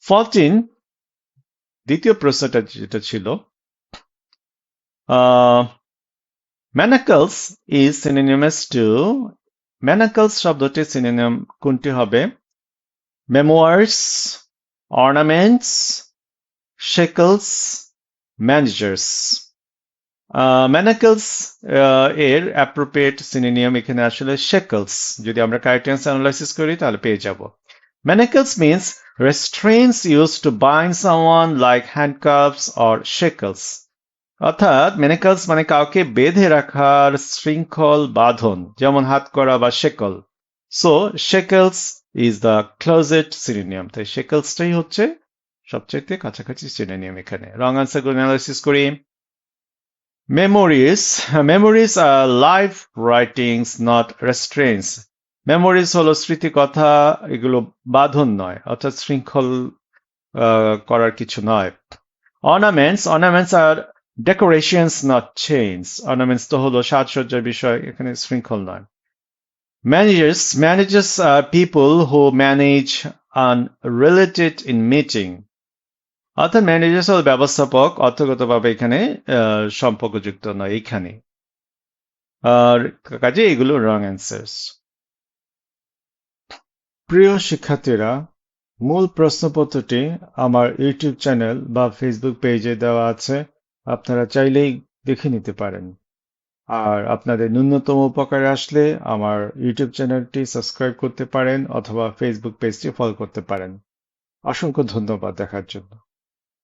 14 দ্বিতীয় প্রশ্নটা যেটা ছিল ম্যানাকলস ইজ সিনোনিমাস টু ম্যানাকলস শব্দটি সিনোনিম কোনটি হবে মেমোয়ার্স অর্নামেন্টস শেকলস ম্যানেজার্স ম্যানাকলস এর অ্যাপ্রোপ্রিয়েট সিনোনিম এখানে আসলে শেকলস যদি আমরা কারেক্টেন্স অ্যানালাইসিস করি তাহলে পেয়ে যাব Manacles means restraints used to bind someone like handcuffs or shackles. অর্থাৎ ম্যানিকলস মানে কাউকে বেঁধে রাখার শৃঙ্খল বাঁধন যেমন হাতকড়া বা শেকল so shackles is the closest synonym তাই শেকলসটাই হচ্ছে সবচেয়ে কাছাকাছি সিনোনিম এখানে রং আনসার অ্যানালাইসিস করি মেমোরিজ আর life writings not restraints memories হলো স্মৃতি কথা এগুলো বাঁধন নয় অর্থাৎ শৃঙ্খল করার কিছু নয় অর্নামেন্টস আর ডেকোরেশনস নট চেইনস অর্নামেন্টস তো হলো সাজসজ্জার বিষয় এখানে শৃঙ্খল নয় ম্যানেজার্স আর people who manage unrelated in meeting অর্থাৎ ম্যানেজার্স হল ব্যবস্থাপক অর্থগতভাবে এখানে সম্পর্কযুক্ত নয় এইখানে আর কাজে এগুলো রং অ্যান্সার্স প্রিয় শিক্ষার্থীরা মূল প্রশ্নপত্রটি আমার ইউটিউব চ্যানেল বা ফেসবুক পেজে দেওয়া আছে আপনারা চাইলেই দেখে নিতে পারেন আর আপনাদের ন্যূনতম উপকারে আসলে আমার ইউটিউব চ্যানেলটি সাবস্ক্রাইব করতে পারেন অথবা ফেসবুক পেজটি ফলো করতে পারেন অসংখ্য ধন্যবাদ দেখার জন্য